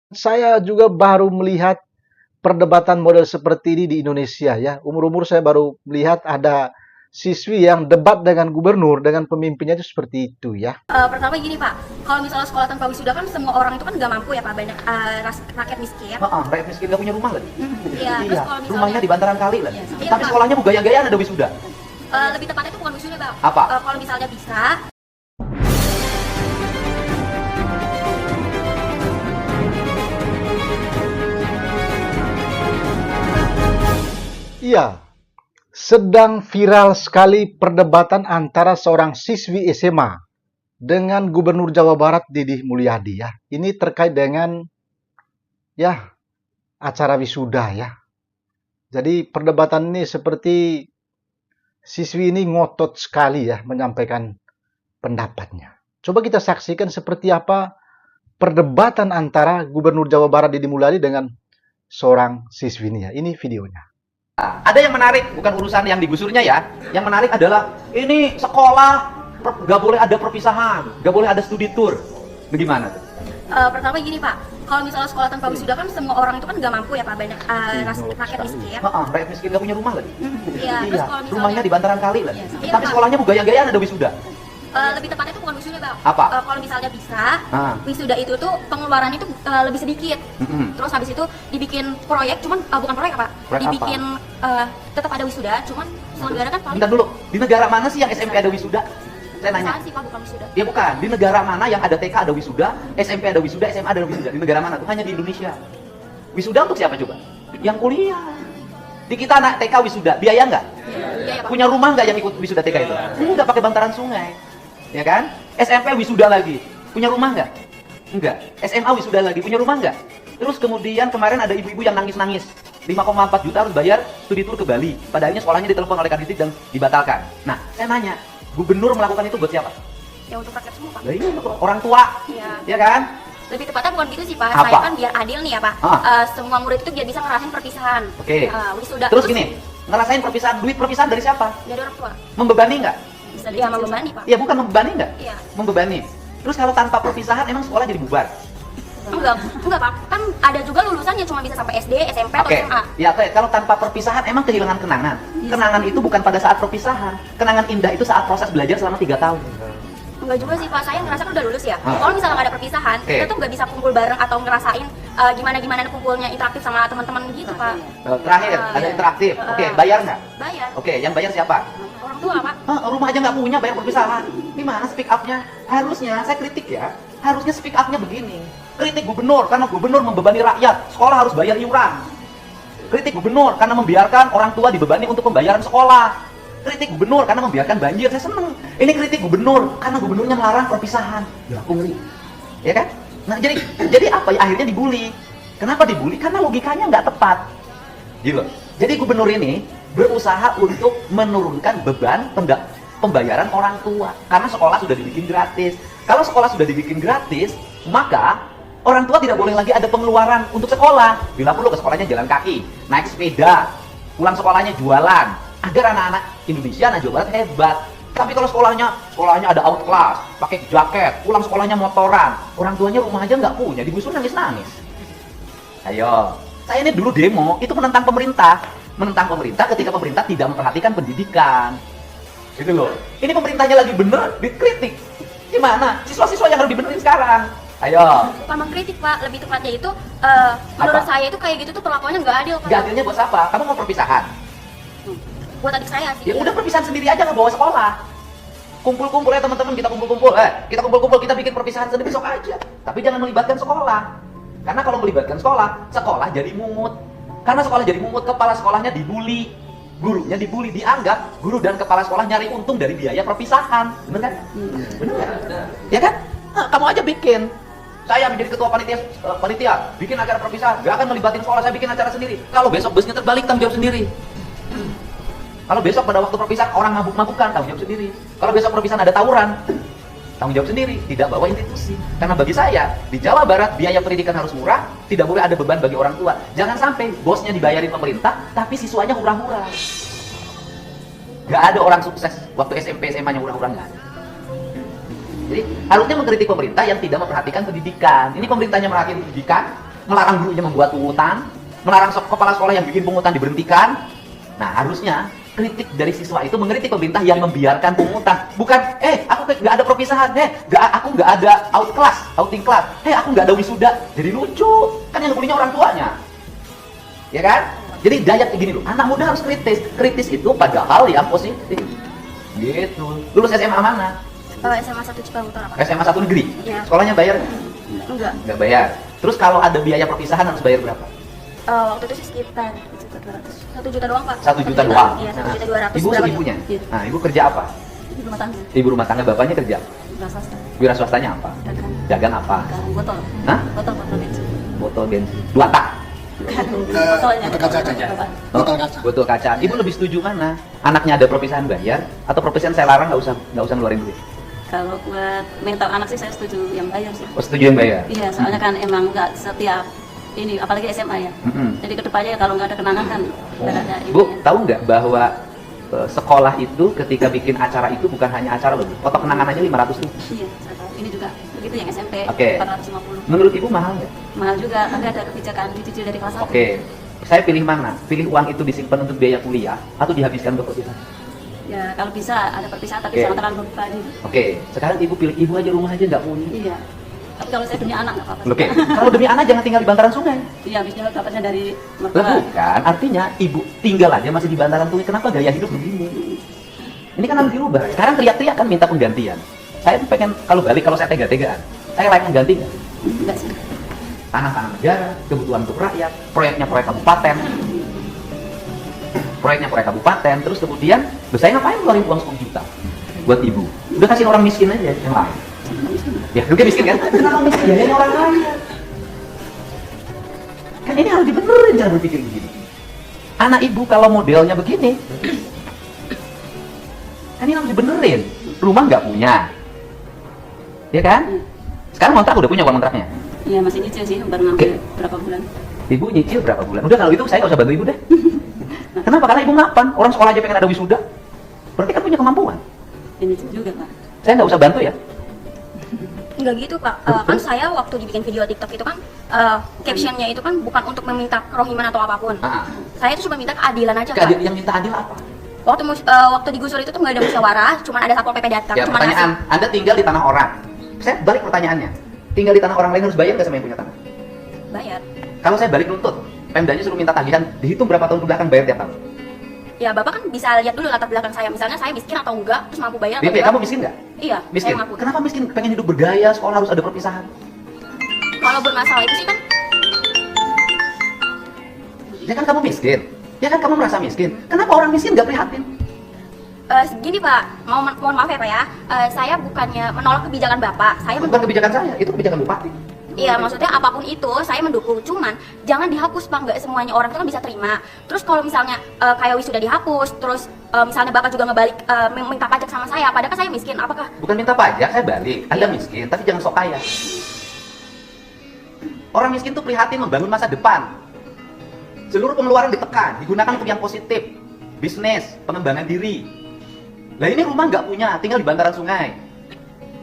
Saya juga baru melihat perdebatan model seperti ini di Indonesia ya. Umur-umur saya baru melihat ada siswi yang debat dengan gubernur, dengan pemimpinnya itu seperti itu ya. Pertama gini Pak, kalau misalnya sekolah tanpa wisuda kan semua orang itu kan nggak mampu ya Pak, banyak rakyat miskin. Rakyat miskin gak punya rumah lagi. Iya, terus kalau misalnya Rumahnya di bantaran kali lagi. Iya, Tapi Pak. sekolahnya gaya-gayaan ada wisuda. Lebih tepatnya itu bukan wisuda Pak. Apa? Kalau misalnya bisa, Iya, sedang viral sekali perdebatan antara seorang siswi SMA dengan Gubernur Jawa Barat Didi Mulyadi ya. Ini terkait dengan ya acara wisuda ya. Jadi perdebatan ini seperti siswi ini ngotot sekali ya menyampaikan pendapatnya. Coba kita saksikan seperti apa perdebatan antara Gubernur Jawa Barat Didi Mulyadi dengan seorang siswi ini ya. Ini videonya. Ada yang menarik, bukan urusan yang digusurnya ya. Yang menarik adalah ini sekolah gak boleh ada perpisahan, gak boleh ada studi tour. Bagaimana tuh? pertama gini Pak, kalau misalnya sekolah tanpa wisuda kan semua orang itu kan nggak mampu ya Pak, banyak rakyat miskin. Rakyat miskin gak punya rumah lagi. Iya, terus kalau misalnya Rumahnya di bantaran kali lagi. Iya, Tapi Pak. sekolahnya gaya-gayaan ada wisuda. Lebih tepatnya itu bukan wisuda Pak. Apa? Kalau misalnya bisa, Ah. wisuda itu tuh pengeluarannya itu lebih sedikit. Terus habis itu dibikin proyek, cuman bukan proyek Pak, Proyek dibikin tetap ada wisuda, cuman selenggara kan paling Bentar dulu, di negara mana sih yang SMP ada wisuda? Saya nanya. Apaan sih Pak, bukan wisuda. Ya bukan, di negara mana yang ada TK ada wisuda, SMP ada wisuda, SMA ada wisuda? Di negara mana tuh? Hanya di Indonesia. Wisuda untuk siapa coba? Yang kuliah. Di kita anak TK wisuda, biaya nggak? Iya ya Pak. Punya rumah nggak yang ikut wisuda TK itu? Nggak, pakai bantaran sungai. Ya kan? SMP wisuda lagi. Punya rumah nggak? Enggak. SMA wisuda lagi. Punya rumah nggak? Terus kemudian kemarin ada ibu-ibu yang nangis-nangis. 5,4 juta harus bayar studi tour ke Bali. Pada akhirnya sekolahnya ditelepon oleh Kadisdik dan dibatalkan. Nah, saya nanya, gubernur melakukan itu buat siapa? Ya untuk rakyat semua Pak. Lah, ini untuk orang tua. Iya. Ya kan? Lebih tepatnya bukan gitu sih Pak. Apa? Saya kan biar adil nih ya Pak. Ah. Semua murid itu biar bisa ngerasain perpisahan. Oke. Wisuda. Terus gini, ngerasain perpisahan, duit perpisahan dari siapa? Dari orang tua. Membebani nggak? Bisa dia membebani Pak. Ya bukan membebani nggak? Iya. Membebani. Terus kalau tanpa perpisahan emang sekolah jadi bubar? Enggak Pak. Kan ada juga lulusan yang cuma bisa sampai SD, SMP atau Oke, SMA. ya oke. Kalau tanpa perpisahan emang kehilangan kenangan. Kenangan itu bukan pada saat perpisahan. Kenangan indah itu saat proses belajar selama 3 tahun. Enggak juga sih Pak. Saya ngerasa kan udah lulus ya. Ah. Kalau misalnya nggak ada perpisahan, Oke. kita tuh nggak bisa kumpul bareng atau ngerasain gimana kumpulnya interaktif sama teman-teman gitu Pak. Terakhir, ada Iya. interaktif. Oke, bayar nggak? Bayar. Oke, yang bayar siapa? Orang tua Pak. Rumah aja nggak punya, bayar perpisahan. Gimana speak up-nya? Harusnya, saya kritik ya. Harusnya speak up-nya begini. Kritik gubernur, karena gubernur membebani rakyat. Sekolah harus bayar iuran. Kritik gubernur, karena membiarkan orang tua dibebani untuk pembayaran sekolah. Kritik gubernur, karena membiarkan banjir. Saya seneng. Ini kritik gubernur, karena gubernurnya melarang perpisahan. Ya, aku ngeri. Ya kan? Nah, jadi apa ya? Akhirnya dibully. Kenapa dibully? Karena logikanya nggak tepat. Gitu. Jadi gubernur ini berusaha untuk menurunkan beban pembayaran orang tua. Karena sekolah sudah dibikin gratis. Kalau sekolah sudah dibikin gratis, maka orang tua tidak boleh lagi ada pengeluaran untuk sekolah. Bila perlu ke sekolahnya jalan kaki, naik sepeda, pulang sekolahnya jualan. Agar anak-anak Indonesia, anak Jawa Barat hebat. Tapi kalau sekolahnya ada outclass, pakai jaket, pulang sekolahnya motoran, orang tuanya rumah aja nggak punya, digusur nangis-nangis. Ayo, saya ini dulu demo, itu menentang pemerintah. Menentang pemerintah ketika pemerintah tidak memperhatikan pendidikan. Gitu loh. Ini pemerintahnya lagi bener, dikritik. Gimana? Siswa-siswa yang harus dibenerin sekarang. Ayo. Bukan mengkritik Pak, lebih tepatnya itu menurut saya itu kayak gitu tuh perlakuannya nggak adil Pak. Gak adilnya buat siapa? Kamu mau perpisahan? Buat adik saya sih. Ya udah perpisahan sendiri aja, nggak bawa sekolah. Kumpul-kumpul ya teman-teman, kita kumpul-kumpul. Kita bikin perpisahan sendiri, besok aja. Tapi jangan melibatkan sekolah. Karena kalau melibatkan sekolah jadi mungut. Karena sekolah jadi mungut, kepala sekolahnya dibully. Gurunya dibully, dianggap guru dan kepala sekolah nyari untung dari biaya perpisahan. Bener kan? Bener kan? Ya kan? Nah, kamu aja bikin. Saya menjadi ketua panitia, bikin acara perpisahan. Gak akan melibatin sekolah, saya bikin acara sendiri. Kalau besok busnya terbalik, tanggung jawab sendiri. Kalau besok pada waktu perpisahan orang mabuk-mabukan, tanggung jawab sendiri. Kalau besok perpisahan ada tawuran, tanggung jawab sendiri, tidak bawa institusi. Karena bagi saya, di Jawa Barat biaya pendidikan harus murah, tidak boleh ada beban bagi orang tua. Jangan sampai bosnya dibayarin pemerintah, tapi siswanya hura-hura. Gak ada orang sukses waktu SMP SMA-nya hura-hura, nggak ada. Jadi harusnya mengkritik pemerintah yang tidak memperhatikan pendidikan. Ini pemerintahnya merhatiin pendidikan, melarang gurunya membuat pungutan, melarang kepala sekolah yang bikin pungutan diberhentikan. Nah, harusnya kritik dari siswa itu mengkritik pemerintah yang membiarkan pungutan. Bukan, aku nggak ada perpisahan, aku nggak ada outing class, aku nggak ada wisuda. Jadi lucu, kan yang ngebulinya orang tuanya. Ya kan? Jadi daya gini loh, anak muda harus kritis. Kritis itu pada hal yang positif. Gitu. Lulus SMA mana? SMA 1 Ciparu Utara, Pak. SMA 1 negeri? Iya. Sekolahnya bayar nggak? Enggak. Nggak bayar. Terus kalau ada biaya perpisahan harus bayar berapa? Waktu itu sih sekitar 1 juta doang, Pak. 1 juta doang? Iya, 1.200.000. Ibu ibunya? Iya. Nah, ibu kerja apa? Ibu rumah tangga. Ibu rumah tangga, bapaknya kerja? Wira swasta. Wira swastanya apa? Dagang. Dagang apa? Dagang botol. Hah? Botol bensin. Botol bensin. 2 tak? Botolnya. Botol kaca. Botol kaca. Ibu lebih setuju mana? Anaknya ada perpisahan bayar atau perpisahan saya larang nggak usah ngeluarin duit? Kalau buat mental anak sih saya setuju yang bayar sih. Oh, setuju yang bayar? Iya, soalnya kan emang nggak setiap ini, apalagi SMA ya. Jadi kedepannya kalau nggak ada kenangan kan nggak ada ini. Bu, tahu nggak bahwa sekolah itu ketika bikin acara itu bukan hanya acara loh, foto kenangan aja 500.000. Iya, saya tahu. Ini juga begitu yang SMP Oke. 450. Menurut ibu mahal nggak? Mahal juga, tapi ada kebijakan dicicil dari kelas 1. Oke. Saya pilih mana? Pilih uang itu disimpan untuk biaya kuliah atau dihabiskan untuk perpisahan? Ya kalau bisa ada perpisahan tapi Oke. jangan terlalu berlebihan. Oke, sekarang ibu pilih, ibu aja rumah aja nggak punya. Iya. Tapi kalau saya demi anak nggak apa-apa. Oke, kalau demi anak jangan tinggal di bantaran sungai. Iya, habisnya dapatnya dari Lah mertua. bukan, artinya ibu tinggal aja masih di bantaran sungai. Kenapa gaya hidup begini? Ini kan harus dirubah. Sekarang teriak-teriak kan minta penggantian. Saya pengen kalau balik, kalau saya tega-tegaan, saya layak mengganti nggak? Enggak sih. Tanah-tanah negara, kebutuhan untuk rakyat, proyeknya proyek kabupaten. Proyeknya proyek kabupaten, terus kemudian, saya ngapain ngeluarin uang 10 juta buat ibu? Udah kasih orang miskin aja yang lain. Ya, juga miskin kan? Kenapa miskin? Ya, ini orang kaya. Kan ini harus dibenerin cara berpikir begini. Anak ibu kalau modelnya begini, kan ini harus dibenerin. Rumah nggak punya, ya kan? Sekarang kontrak udah punya uang kontraknya. Iya, masih nyicil sih, baru ngambil berapa bulan. Ibu nyicil berapa bulan? Udah kalau itu saya nggak usah bantu ibu deh. Kenapa? Karena ibu ngapan. Orang sekolah aja pengen ada wisuda. Berarti kan punya kemampuan. Ya, nyicil juga, Pak. Saya nggak usah bantu ya. Enggak gitu, Pak. Kan saya waktu dibikin video TikTok itu kan captionnya itu kan bukan untuk meminta kerohiman atau apapun. Ah. Saya itu cuma minta keadilan aja, Pak. Yang minta adil apa? Waktu digusur itu tuh nggak ada musyawarah, cuma ada satpol PP datang. Ya, cuma pertanyaan. Anda tinggal di tanah orang. Saya balik pertanyaannya. Tinggal di tanah orang lain harus bayar nggak sama yang punya tanah? bayar. Kalau saya balik nuntut, Pemdanya suruh minta tagihan, dihitung berapa tahun ke belakang bayar tiap tahun. Ya, Bapak kan bisa lihat dulu latar belakang saya. Misalnya saya miskin atau enggak, terus mampu bayar atau Bibi, enggak. kamu miskin nggak? Iya, Miskin. saya mampu. Kenapa miskin? Pengen hidup bergaya, sekolah harus ada perpisahan. Kalau bermasalah itu sih kan Ya kan kamu miskin. Ya kan kamu merasa miskin. Kenapa orang miskin nggak prihatin? gini Pak, mohon maaf ya Pak ya. Saya bukannya menolak kebijakan Bapak. Saya Bukan kebijakan saya, itu kebijakan bupati. Iya, maksudnya apapun itu saya mendukung. Cuman jangan dihapus Pak, nggak semuanya orang itu kan bisa terima. Terus kalau misalnya kayak wisuda dihapus, terus misalnya Bapak juga ngebalik minta pajak sama saya, padahal kan saya miskin. Apakah Bukan minta pajak, saya balik. Anda Iya. miskin, tapi jangan sok kaya. Orang miskin tuh prihatin membangun masa depan. Seluruh pengeluaran ditekan, digunakan untuk yang positif. Bisnis, pengembangan diri. Lah ini rumah nggak punya, tinggal di bantaran sungai.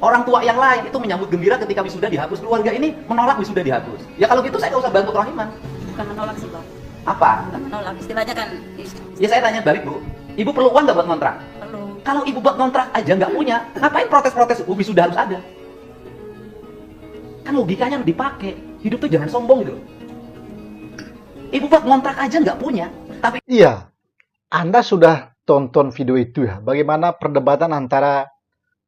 Orang tua yang lain itu menyambut gembira ketika wisuda dihapus. Keluarga ini menolak wisuda dihapus. Ya kalau gitu saya nggak usah bantu kerohiman. Bukan menolak sih, Pak. Apa? Bukan menolak, istilahnya kan Ya saya tanya balik, Bu. Ibu perlu uang nggak buat kontrak? perlu. Kalau ibu buat kontrak aja nggak punya, ngapain protes-protes wisuda harus ada? Kan logikanya harus dipakai. Hidup tuh jangan sombong gitu loh. Ibu buat kontrak aja nggak punya, tapi Iya, Anda sudah tonton video itu ya, bagaimana perdebatan antara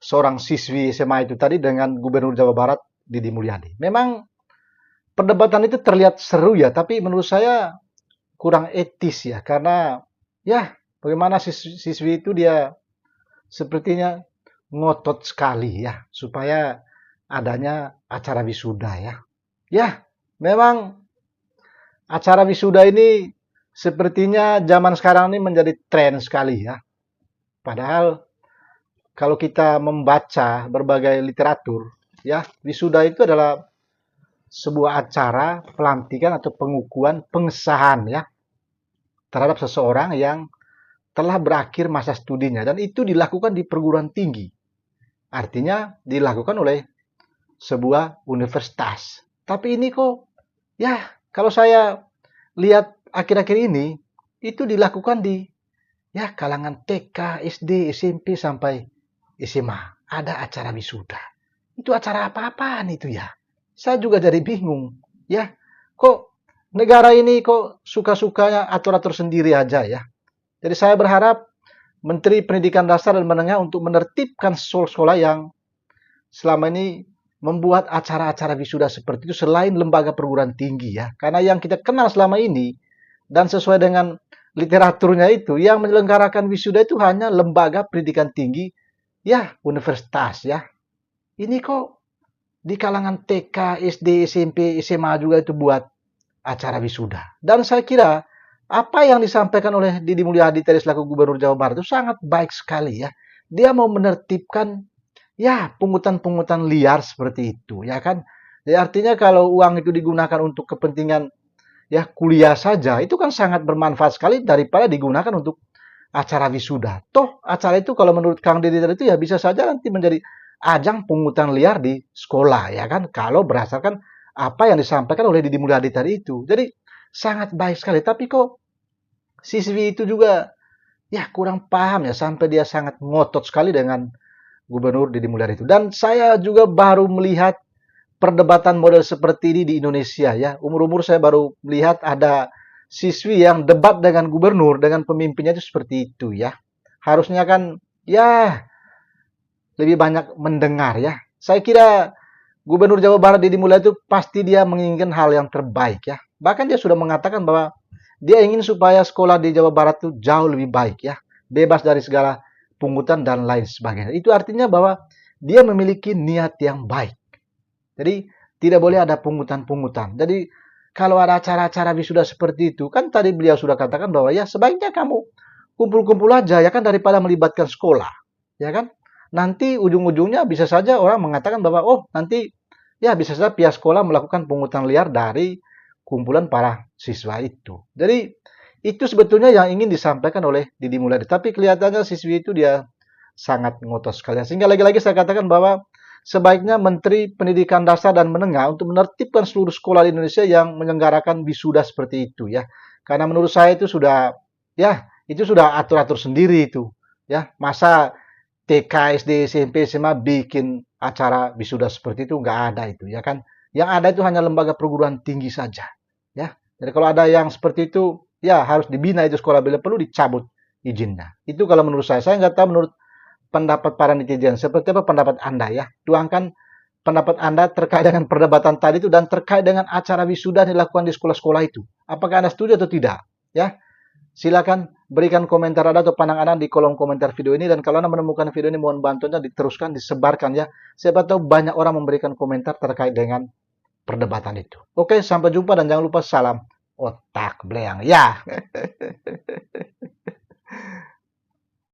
seorang siswi SMA itu tadi dengan Gubernur Jawa Barat Didi Mulyadi. Memang perdebatan itu terlihat seru ya, tapi menurut saya kurang etis ya, karena ya bagaimana siswi itu dia sepertinya ngotot sekali ya, supaya adanya acara wisuda ya. Ya, memang acara wisuda ini sepertinya zaman sekarang ini menjadi tren sekali ya. Padahal kalau kita membaca berbagai literatur, ya wisuda itu adalah sebuah acara pelantikan atau pengukuhan pengesahan ya terhadap seseorang yang telah berakhir masa studinya, dan itu dilakukan di perguruan tinggi. Artinya dilakukan oleh sebuah universitas. Tapi ini kok Ya, kalau saya lihat akhir-akhir ini, itu dilakukan di ya kalangan TK, SD, SMP, sampai SMA. Ada acara wisuda. Itu acara apa-apaan itu ya? Saya juga jadi bingung. Ya, kok negara ini kok suka-sukanya atur-atur sendiri aja ya? Jadi saya berharap Menteri Pendidikan Dasar dan Menengah untuk menertibkan sekolah-sekolah yang selama ini membuat acara-acara wisuda seperti itu selain lembaga perguruan tinggi ya. Karena yang kita kenal selama ini dan sesuai dengan literaturnya itu yang menyelenggarakan wisuda itu hanya lembaga pendidikan tinggi ya, universitas ya. Ini kok di kalangan TK, SD, SMP, SMA juga itu buat acara wisuda. Dan saya kira apa yang disampaikan oleh Didi Mulyadi tadi selaku Gubernur Jawa Barat itu sangat baik sekali ya. Dia mau menertibkan ya pungutan-pungutan liar seperti itu ya kan. Ya, artinya kalau uang itu digunakan untuk kepentingan ya kuliah saja itu kan sangat bermanfaat sekali daripada digunakan untuk acara wisuda. Toh acara itu kalau menurut Kang Didi tadi itu ya bisa saja nanti menjadi ajang pungutan liar di sekolah ya kan kalau berdasarkan apa yang disampaikan oleh Didi Mulyadi tadi itu. Jadi sangat baik sekali tapi kok siswi itu juga ya kurang paham ya sampai dia sangat ngotot sekali dengan Gubernur Didi Mulyadi itu. Dan saya juga baru melihat perdebatan model seperti ini di Indonesia ya. Umur-umur saya baru melihat ada siswi yang debat dengan gubernur, dengan pemimpinnya itu seperti itu ya. Harusnya kan ya lebih banyak mendengar ya. Saya kira Gubernur Jawa Barat Didi Mulyadi itu pasti dia menginginkan hal yang terbaik ya. Bahkan dia sudah mengatakan bahwa dia ingin supaya sekolah di Jawa Barat itu jauh lebih baik ya. Bebas dari segala pungutan dan lain sebagainya. Itu artinya bahwa dia memiliki niat yang baik. Jadi tidak boleh ada pungutan-pungutan. Jadi kalau ada acara-acara wisuda seperti itu, kan tadi beliau sudah katakan bahwa ya sebaiknya kamu kumpul-kumpul aja ya kan daripada melibatkan sekolah. Ya kan? Nanti ujung-ujungnya bisa saja orang mengatakan bahwa oh nanti ya bisa saja pihak sekolah melakukan pungutan liar dari kumpulan para siswa itu. Jadi itu sebetulnya yang ingin disampaikan oleh Didi Mulyadi. Tapi kelihatannya siswi itu dia sangat ngotot sekali. Sehingga lagi-lagi saya katakan bahwa sebaiknya Menteri Pendidikan Dasar dan Menengah untuk menertibkan seluruh sekolah di Indonesia yang menyelenggarakan wisuda seperti itu ya. Karena menurut saya itu sudah ya itu sudah atur-atur sendiri itu ya. Masa TK, SD, SMP, SMA bikin acara wisuda seperti itu nggak ada itu ya kan. Yang ada itu hanya lembaga perguruan tinggi saja ya. Jadi kalau ada yang seperti itu ya harus dibina itu sekolah bila perlu dicabut izinnya. Itu kalau menurut saya. Saya nggak tahu menurut pendapat para netizen. Seperti apa pendapat Anda ya? Tuangkan pendapat Anda terkait dengan perdebatan tadi itu dan terkait dengan acara wisuda yang dilakukan di sekolah-sekolah itu. Apakah Anda setuju atau tidak? Ya, silakan berikan komentar Anda atau pandangan Anda di kolom komentar video ini. Dan kalau Anda menemukan video ini mohon bantuannya diteruskan, disebarkan ya. Siapa tahu banyak orang memberikan komentar terkait dengan perdebatan itu. Oke, sampai jumpa dan jangan lupa salam otak beleang ya.